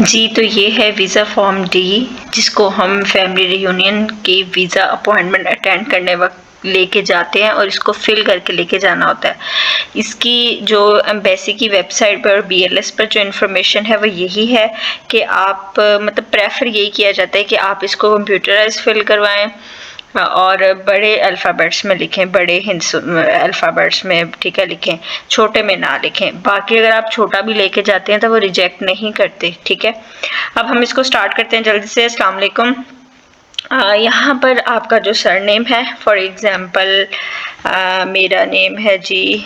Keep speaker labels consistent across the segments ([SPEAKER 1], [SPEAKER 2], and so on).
[SPEAKER 1] जी, तो ये है वीज़ा फॉर्म डी, जिसको हम फैमिली रियूनियन की वीज़ा अपॉइंटमेंट अटेंड करने वक्त लेके जाते हैं और इसको फिल करके लेके जाना होता है। इसकी जो एम्बेसी की वेबसाइट पर और BLS पर जो इन्फॉर्मेशन है वो यही है कि आप मतलब प्रेफर यही किया जाता है कि आप इसको कंप्यूटराइज फिल करवाएं और बड़े अल्फ़ाबेट्स में लिखें, बड़े अल्फ़ाबेट्स में, ठीक है, लिखें, छोटे में ना लिखें। बाकी अगर आप छोटा भी लेके जाते हैं तो वो रिजेक्ट नहीं करते, ठीक है। अब हम इसको स्टार्ट करते हैं जल्दी से। अस्सलाम वालेकुम। यहाँ पर आपका जो सरनेम है, फॉर एग्ज़ाम्पल मेरा नेम है जी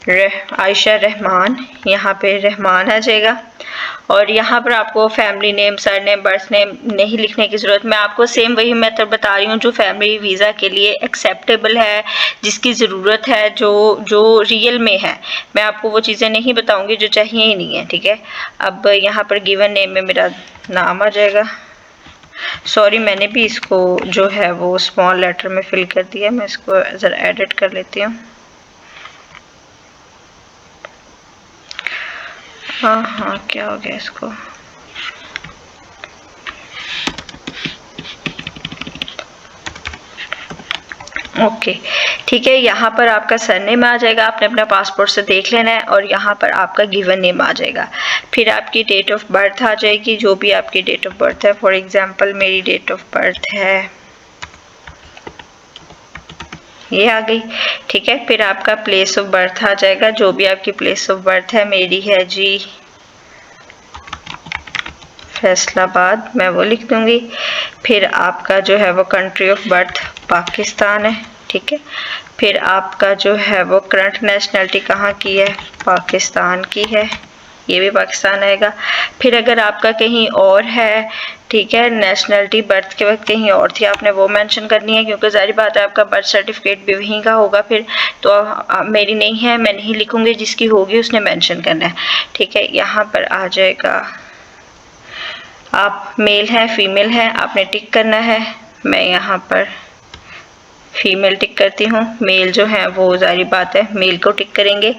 [SPEAKER 1] आयशा रहमान, यहाँ पे रहमान आ जाएगा। और यहाँ पर आपको family name, surname, birth name नहीं लिखने की ज़रूरत। मैं आपको सेम वही मेथड बता रही हूँ जो फैमिली वीज़ा के लिए एक्सेप्टेबल है, जिसकी ज़रूरत है, जो रियल में है। मैं आपको वो चीज़ें नहीं बताऊँगी जो चाहिए ही नहीं है, ठीक है। अब यहाँ पर गिवन नेम में मेरा नाम आ जाएगा। सॉरी, मैंने भी इसको जो है वो स्मॉल लेटर में फिल कर दिया। मैं इसको ज़रा एडिट कर लेती हूँ। हाँ, क्या हो गया इसको। ओके, ठीक है। यहाँ पर आपका सरनेम आ जाएगा, आपने अपना पासपोर्ट से देख लेना है, और यहाँ पर आपका गिवन नेम आ जाएगा। फिर आपकी डेट ऑफ बर्थ आ जाएगी, जो भी आपकी डेट ऑफ बर्थ है। फॉर एग्जांपल मेरी डेट ऑफ बर्थ है, ये आ गई, ठीक है। फिर आपका प्लेस ऑफ बर्थ आ जाएगा, जो भी आपकी प्लेस ऑफ बर्थ है। मेरी है जी फैसलाबाद, मैं वो लिख दूंगी। फिर आपका जो है वो कंट्री ऑफ बर्थ पाकिस्तान है, ठीक है। फिर आपका जो है वो करंट नेशनलिटी कहाँ की है, पाकिस्तान की है, ये भी पाकिस्तान आएगा। फिर अगर आपका कहीं और है, ठीक है, नेशनलिटी बर्थ के वक्त कहीं और थी, आपने वो मेंशन करनी है, क्योंकि जाहिर बात है आपका बर्थ सर्टिफिकेट भी वहीं का होगा। फिर तो मेरी नहीं है, मैं नहीं लिखूंगी, जिसकी होगी उसने मेंशन करना है, ठीक है। यहाँ पर आ जाएगा आप मेल हैं फीमेल हैं, आपने टिक करना है। मैं यहाँ पर फीमेल टिक करती हूँ, मेल जो है वो जारी बात है मेल को टिक करेंगे।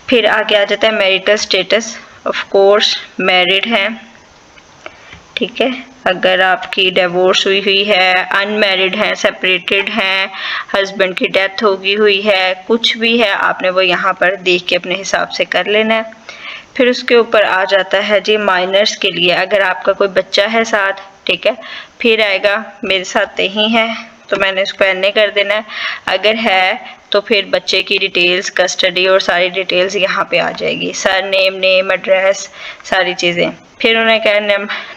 [SPEAKER 1] फिर आगे आ जाता है marital status, of course married हैं, ठीक है। अगर आपकी डिवोर्स हुई है, अनमैरिड है, सेपरेटेड हैं, हस्बैंड की डेथ होगी हुई है, कुछ भी है, आपने वो यहाँ पर देख के अपने हिसाब से कर लेना है। फिर उसके ऊपर आ जाता है जी माइनर्स के लिए, अगर आपका कोई बच्चा है साथ, ठीक है। फिर आएगा मेरे साथ नहीं है, तो मैंने इसको NA कर देना है। अगर है तो फिर बच्चे की डिटेल्स, कस्टडी और सारी डिटेल्स यहाँ पे आ जाएगी, सर नेम, नेम, एड्रेस, सारी चीज़ें। फिर उन्हें क्या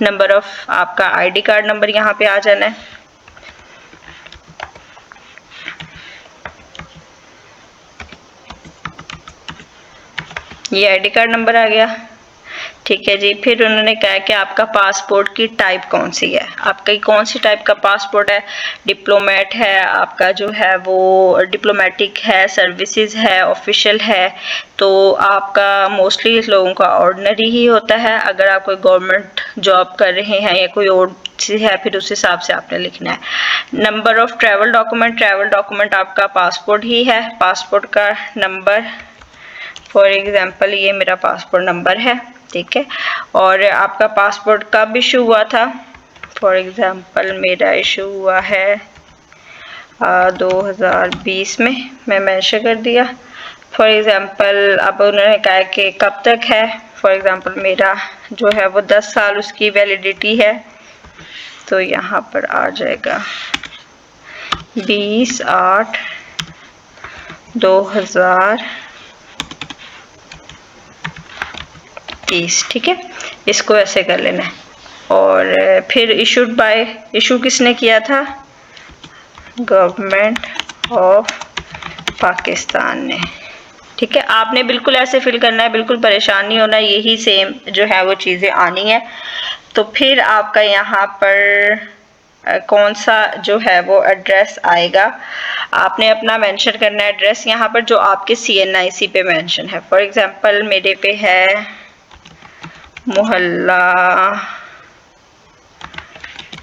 [SPEAKER 1] नंबर ऑफ आपका ID कार्ड नंबर यहाँ पे आ जाना है। ये ID कार्ड नंबर आ गया, ठीक है जी। फिर उन्होंने कहा कि आपका पासपोर्ट की टाइप कौन सी है, आपका कौन सी टाइप का पासपोर्ट है, डिप्लोमेट है, आपका जो है वो डिप्लोमेटिक है, सर्विसेज है, ऑफिशियल है। तो आपका मोस्टली लोगों का ऑर्डिनरी ही होता है। अगर आप कोई गवर्नमेंट जॉब कर रहे हैं या कोई और चीज़ है, फिर उस हिसाब से आपने लिखना है। नंबर ऑफ ट्रैवल डॉक्यूमेंट आपका पासपोर्ट ही है, पासपोर्ट का नंबर। फॉर एग्जाम्पल ये मेरा पासपोर्ट नंबर है, ठीक है। और आपका पासपोर्ट कब इशू हुआ था, फॉर एग्जाम्पल मेरा इशू हुआ है 2020 में, मैं मेंशन कर दिया। फॉर एग्जाम्पल अब उन्होंने कहा कि कब तक है, फॉर एग्जाम्पल मेरा जो है वो 10 साल उसकी वैलिडिटी है, तो यहाँ पर आ जाएगा 20/8/2030, ठीक है। इसको ऐसे कर लेना है। और फिर इशू किसने किया था, गवर्नमेंट ऑफ पाकिस्तान ने, ठीक है। आपने बिल्कुल ऐसे फिल करना है, बिल्कुल परेशान नहीं होना, यही सेम जो है वो चीज़ें आनी है। तो फिर आपका यहाँ पर कौन सा जो है वो एड्रेस आएगा, आपने अपना मेंशन करना है एड्रेस यहाँ पर, जो आपके CNIC पे मेंशन है। फॉर एग्जांपल मेरे पे है मोहल्ला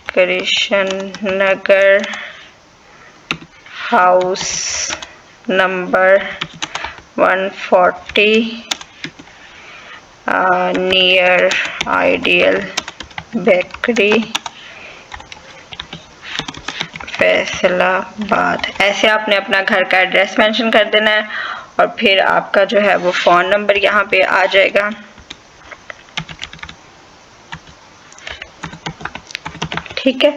[SPEAKER 1] Krishna Nagar, house number 140, near ideal bakery Faisalabad. ऐसे आपने अपना घर का एड्रेस मेंशन कर देना है और फिर आपका जो है वो फ़ोन नंबर यहाँ पे आ जाएगा। ठीक है,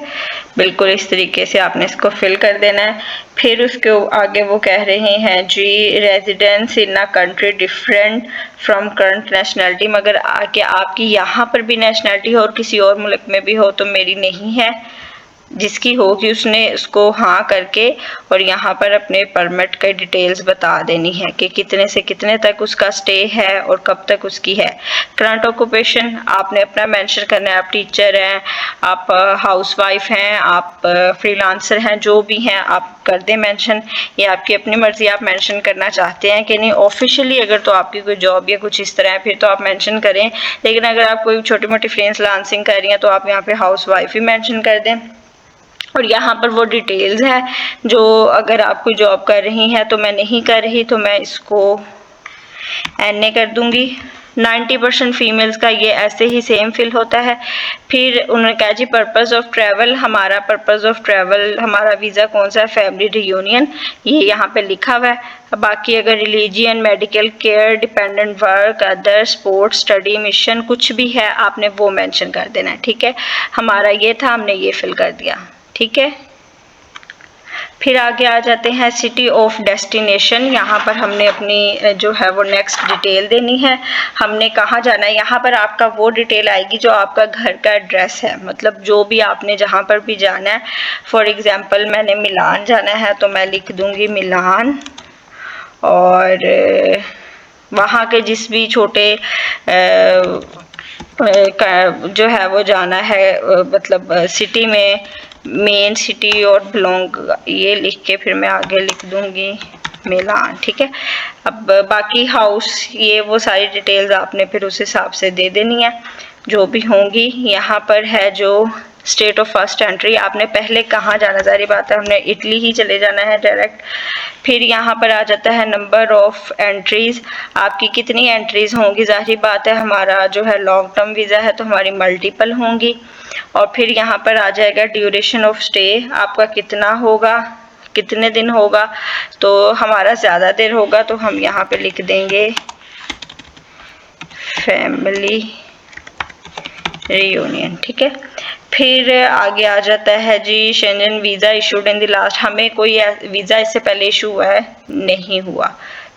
[SPEAKER 1] बिल्कुल इस तरीके से आपने इसको फिल कर देना है। फिर उसके आगे वो कह रहे हैं जी residence in a country different from current nationality, मगर आके आपकी यहाँ पर भी नेशनैलिटी हो और किसी और मुल्क में भी हो, तो मेरी नहीं है। जिसकी होगी उसने उसको हाँ करके और यहाँ पर अपने परमिट की डिटेल्स बता देनी है कि कितने से कितने तक उसका स्टे है और कब तक उसकी है। करंट ऑक्यूपेशन आपने अपना मेंशन करना है, आप टीचर हैं, आप हाउसवाइफ हैं, आप फ्रीलांसर हैं, जो भी हैं आप कर दें मेंशन। ये आपकी अपनी मर्जी, आप मेंशन करना चाहते हैं कि नहीं। ऑफिशियली अगर तो आपकी कोई जॉब या कुछ इस तरह है फिर तो आप मेंशन करें, लेकिन अगर आप कोई छोटी मोटी फ्रीलांसिंग कर रही हैं तो आप यहाँ पे हाउसवाइफ ही मेंशन कर दें। और यहाँ पर वो डिटेल्स है जो अगर आप कोई जॉब कर रही हैं तो मैं नहीं कर रही तो मैं इसको NA कर दूंगी। 90% फीमेल्स का ये ऐसे ही सेम फिल होता है। फिर उन्होंने कहा जी पर्पस ऑफ ट्रैवल, हमारा पर्पस ऑफ ट्रैवल हमारा वीज़ा कौन सा है, फैमिली रियूनियन, ये यहाँ पे लिखा हुआ है। बाकी अगर religion, medical care, dependent work, other sports, study, mission कुछ भी है आपने वो मेंशन कर देना है। ठीक है, हमारा ये था, हमने ये फिल कर दिया। ठीक है, फिर आगे आ जाते हैं सिटी ऑफ डेस्टिनेशन। यहाँ पर हमने अपनी जो है वो नेक्स्ट डिटेल देनी है, हमने कहाँ जाना है। यहाँ पर आपका वो डिटेल आएगी जो आपका घर का एड्रेस है, मतलब जो भी आपने जहाँ पर भी जाना है। फॉर एग्जांपल मैंने मिलान जाना है तो मैं लिख दूँगी मिलान, और वहाँ के जिस भी छोटे जो है वो जाना है, मतलब सिटी में मेन सिटी और बिलोंग, ये लिख के फिर मैं आगे लिख दूंगी मिलान। ठीक है, अब बाकी हाउस ये वो सारी डिटेल्स आपने फिर उस हिसाब से दे देनी है जो भी होंगी। यहाँ पर है जो स्टेट ऑफ फर्स्ट एंट्री, आपने पहले कहाँ जाना, जारी बात है हमने इटली ही चले जाना है डायरेक्ट। फिर यहाँ पर आ जाता है नंबर ऑफ एंट्रीज, आपकी कितनी एंट्रीज होंगी। जाहिर बात है हमारा जो है लॉन्ग टर्म वीज़ा है तो हमारी मल्टीपल होंगी। और फिर यहाँ पर आ जाएगा ड्यूरेशन ऑफ स्टे, आपका कितना होगा, कितने दिन होगा। तो हमारा ज़्यादा देर होगा तो हम यहाँ पे लिख देंगे फैमिली रियूनियन। ठीक है, फिर आगे आ जाता है जी Schengen visa issued in the last, हमें कोई वीज़ा इससे पहले इशू हुआ है, नहीं हुआ,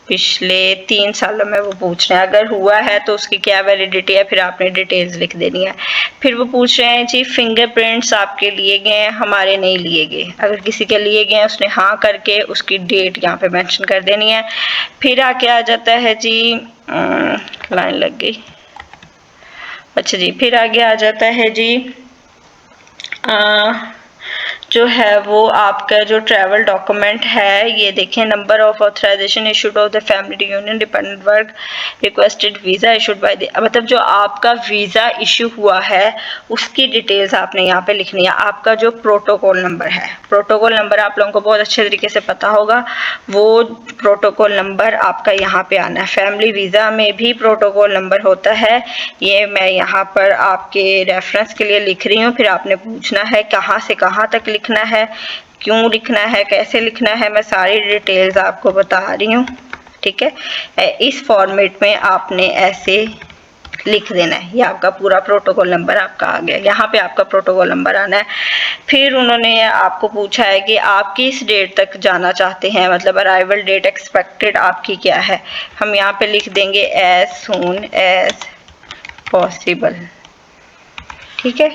[SPEAKER 1] पिछले 3 सालों में वो पूछ रहे हैं। अगर हुआ है तो उसकी क्या वैलिडिटी है, फिर आपने डिटेल्स लिख देनी है। फिर वो पूछ रहे हैं जी फिंगरप्रिंट्स आपके लिए गए हैं, हमारे नहीं लिए गए। अगर किसी के लिए गए उसने हाँ करके उसकी डेट यहाँ पे मेंशन कर देनी है। फिर आके आ जाता है जी लाइन लग गई, अच्छा जी, फिर आगे आ जाता है जी जो है वो आपका जो ट्रैवल डॉक्यूमेंट है, ये देखें number of authorisation issued of the family union, dependent work, requested visa issued by the, मतलब जो आपका वीज़ा इशू हुआ है उसकी डिटेल्स आपने यहाँ पे लिखनी है। आपका जो प्रोटोकॉल नंबर है, प्रोटोकॉल नंबर आप लोगों को बहुत अच्छे तरीके से पता होगा, वो प्रोटोकॉल नंबर आपका यहाँ पे आना है। फैमिली वीज़ा में भी प्रोटोकॉल नंबर होता है, ये मैं यहाँ पर आपके रेफरेंस के लिए लिख रही हूँ। फिर आपने पूछना है कहाँ से कहाँ तक लिखना है, क्यों लिखना है, कैसे लिखना है, मैं सारी डिटेल्स आपको बता रही हूँ। ठीक है, इस फॉर्मेट में आपने ऐसे लिख देना है। ये आपका पूरा प्रोटोकॉल नंबर आपका आ गया, यहाँ पे आपका प्रोटोकॉल नंबर आना है। फिर उन्होंने आपको पूछा है कि आप किस डेट तक जाना चाहते हैं, मतलब अराइवल डेट एक्सपेक्टेड आपकी क्या है। हम यहाँ पे लिख देंगे एज सून एज पॉसिबल। ठीक है,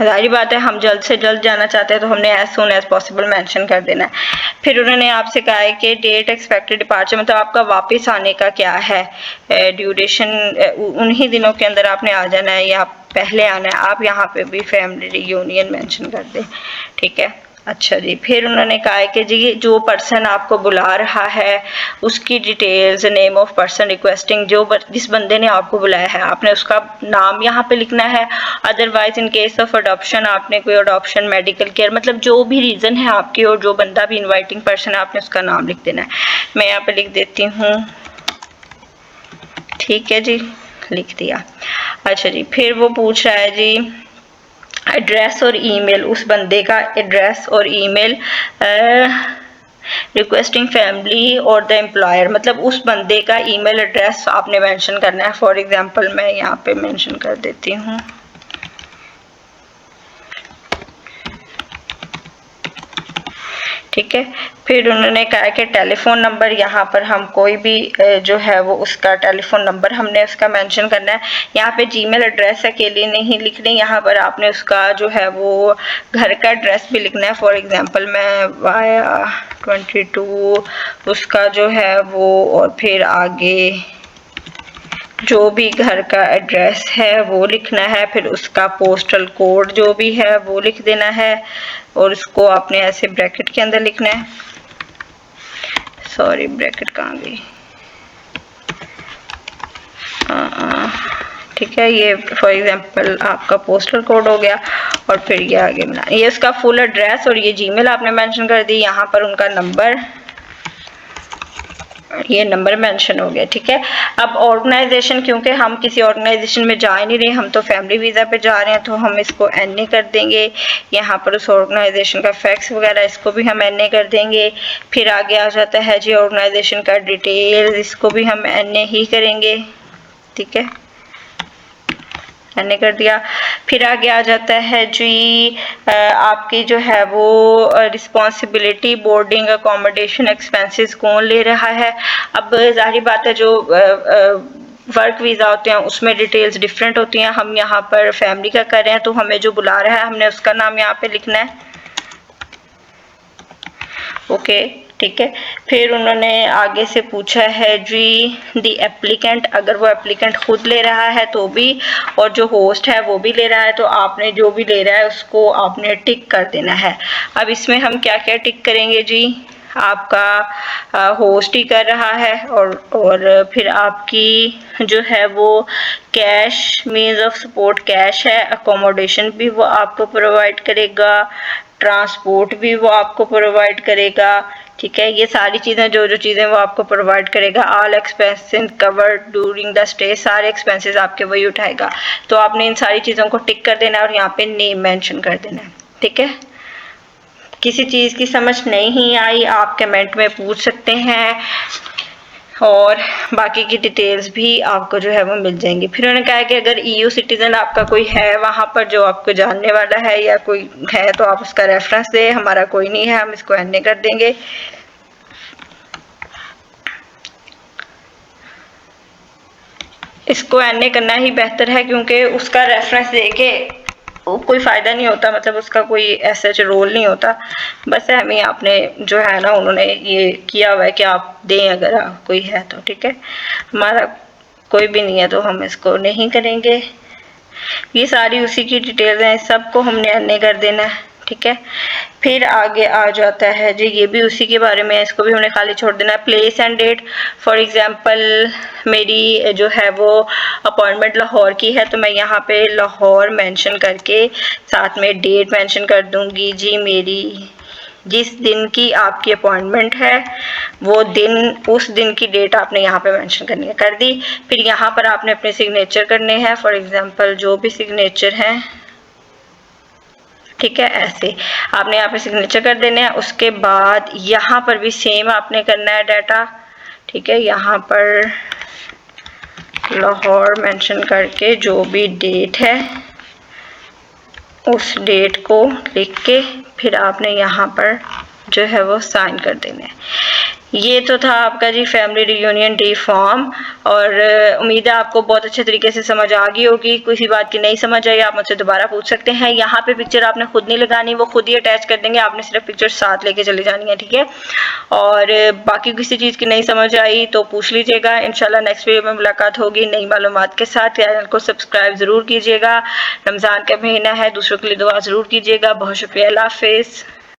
[SPEAKER 1] जाहिर बात है हम जल्द से जल्द जाना चाहते हैं तो हमने as soon as possible mention कर देना है। फिर उन्होंने आपसे कहा है कि डेट एक्सपेक्टेड डिपार्चर, मतलब आपका वापस आने का क्या है, ड्यूरेशन उन्हीं दिनों के अंदर आपने आ जाना है या पहले आना है। आप यहाँ पे भी फैमिली रियूनियन मेंशन कर दें। ठीक है, अच्छा जी, फिर उन्होंने कहा है कि जी जो पर्सन आपको बुला रहा है उसकी details, name of person requesting, जिस बंदे ने आपको बुलाया है आपने उसका नाम यहाँ पे लिखना है। Otherwise in case of adoption, आपने कोई अडॉप्शन, मेडिकल केयर, मतलब जो भी रीज़न है आपकी और जो बंदा भी इन्वाइटिंग पर्सन है आपने उसका नाम लिख देना है। मैं यहाँ पे लिख देती हूँ। ठीक है जी, लिख दिया। अच्छा जी, फिर वो पूछ रहा है जी एड्रेस और ईमेल, उस बंदे का एड्रेस और ईमेल रिक्वेस्टिंग फैमिली और द एम्प्लॉयर, मतलब उस बंदे का ईमेल एड्रेस आपने मेंशन करना है। फॉर एग्जांपल मैं यहाँ पे मेंशन कर देती हूँ, ठीक है। फिर उन्होंने कहा कि टेलीफोन नंबर, यहाँ पर हम कोई भी जो है वो उसका टेलीफोन नंबर हमने उसका मेंशन करना है। यहाँ पे जीमेल एड्रेस अकेले नहीं लिखनी, यहाँ पर आपने उसका जो है वो घर का एड्रेस भी लिखना है। फॉर एग्जांपल मैं वाया 22 उसका जो है वो, और फिर आगे जो भी घर का एड्रेस है वो लिखना है, फिर उसका पोस्टल कोड जो भी है वो लिख देना है, और उसको आपने ऐसे ब्रैकेट के अंदर लिखना है। सॉरी, ब्रैकेट कहाँ गई, ठीक है। ये फॉर एग्जांपल आपका पोस्टल कोड हो गया, और फिर ये आगे बना, ये उसका फुल एड्रेस, और ये जीमेल आपने मेंशन कर दी। यहाँ पर उनका नंबर, ये नंबर मेंशन हो गया, ठीक है। अब ऑर्गेनाइजेशन, क्योंकि हम किसी ऑर्गेनाइजेशन में जा ही नहीं रहे, हम तो फैमिली वीज़ा पे जा रहे हैं, तो हम इसको NA कर देंगे। यहाँ पर उस ऑर्गेनाइजेशन का फैक्स वगैरह इसको भी हम NA कर देंगे। फिर आगे आ जाता है जी ऑर्गेनाइजेशन का डिटेल, इसको भी हम NA ही करेंगे, ठीक है, NA कर दिया। फिर आगे आ जाता है जी आपकी जो है वो रिस्पॉन्सिबिलिटी, बोर्डिंग अकोमोडेशन एक्सपेंसेस कौन ले रहा है। अब जाहिर बात है जो वर्क वीज़ा होते हैं उसमें डिटेल्स डिफरेंट होती हैं। हम यहाँ पर फैमिली का कर रहे हैं, तो हमें जो बुला रहा है हमने उसका नाम यहाँ पे लिखना है, ओके, ठीक है। फिर उन्होंने आगे से पूछा है जी दी एप्लीकेंट, अगर वो एप्लीकेंट खुद ले रहा है तो भी, और जो होस्ट है वो भी ले रहा है, तो आपने जो भी ले रहा है उसको आपने टिक कर देना है। अब इसमें हम क्या क्या टिक करेंगे जी, आपका होस्ट ही कर रहा है, और फिर आपकी जो है वो cash means of support cash है, अकोमोडेशन भी वो आपको प्रोवाइड करेगा, ट्रांसपोर्ट भी वो आपको प्रोवाइड करेगा, ठीक है। ये सारी चीज़ें जो चीज़ें वो आपको प्रोवाइड करेगा। All expenses covered during the stay, सारे एक्सपेंसेस आपके वही उठाएगा। तो आपने इन सारी चीज़ों को टिक कर देना है और यहाँ पे नेम मेंशन कर देना है, ठीक है। किसी चीज़ की समझ नहीं आई आप कमेंट में पूछ सकते हैं, और बाकी की डिटेल्स भी आपको जो है वो मिल जाएंगी। फिर उन्होंने कहा कि अगर EU सिटीजन आपका कोई है वहाँ पर जो आपको जानने वाला है या कोई है, तो आप उसका रेफरेंस दें। हमारा कोई नहीं है, हम इसको NA कर देंगे। इसको NA करना ही बेहतर है, क्योंकि उसका रेफरेंस देके कोई फ़ायदा नहीं होता, मतलब उसका कोई ऐसा रोल नहीं होता। बस हमें आपने जो है ना, उन्होंने ये किया हुआ है कि आप दें अगर कोई है तो, ठीक है। हमारा कोई भी नहीं है तो हम इसको नहीं करेंगे। ये सारी उसी की डिटेल्स हैं, सबको हमने NA कर देना है, ठीक है। फिर आगे आ जाता है जी, ये भी उसी के बारे में है, इसको भी हमने खाली छोड़ देना है। Place and date, for example मेरी जो है वो अपॉइंटमेंट लाहौर की है, तो मैं यहाँ पे लाहौर मेंशन करके साथ में डेट मेंशन कर दूंगी जी। मेरी जिस दिन की आपकी अपॉइंटमेंट है वो दिन, उस दिन की डेट आपने यहाँ पे मेंशन करनी है, कर दी। फिर यहाँ पर आपने अपने सिग्नेचर करने हैं, फॉर एग्जांपल जो भी सिग्नेचर हैं, ठीक है, ऐसे आपने यहाँ पे सिग्नेचर कर देने हैं। उसके बाद यहाँ पर भी सेम आपने करना है डाटा, ठीक है। यहाँ पर लाहौर मेंशन करके जो भी डेट है उस डेट को लिख के फिर आपने यहाँ पर जो है वो साइन कर देना है। ये तो था आपका जी फैमिली रियूनियन डे फॉर्म, और उम्मीद है आपको बहुत अच्छे तरीके से समझ आ गई होगी। किसी बात की नहीं समझ आई आप मुझसे दोबारा पूछ सकते हैं। यहाँ पे पिक्चर आपने खुद नहीं लगानी, वो खुद ही अटैच कर देंगे, आपने सिर्फ पिक्चर साथ लेके चली जानी है, ठीक है। और बाकी किसी चीज़ की नहीं समझ आई तो पूछ लीजिएगा। इंशाल्लाह नेक्स्ट वीडियो में मुलाकात होगी नई मालूमात के साथ। चैनल को सब्सक्राइब ज़रूर कीजिएगा। रमज़ान का महीना है, दूसरों के लिए दुआ ज़रूर कीजिएगा। बहुत शुक्रिया, अल्लाह हाफ़िज़।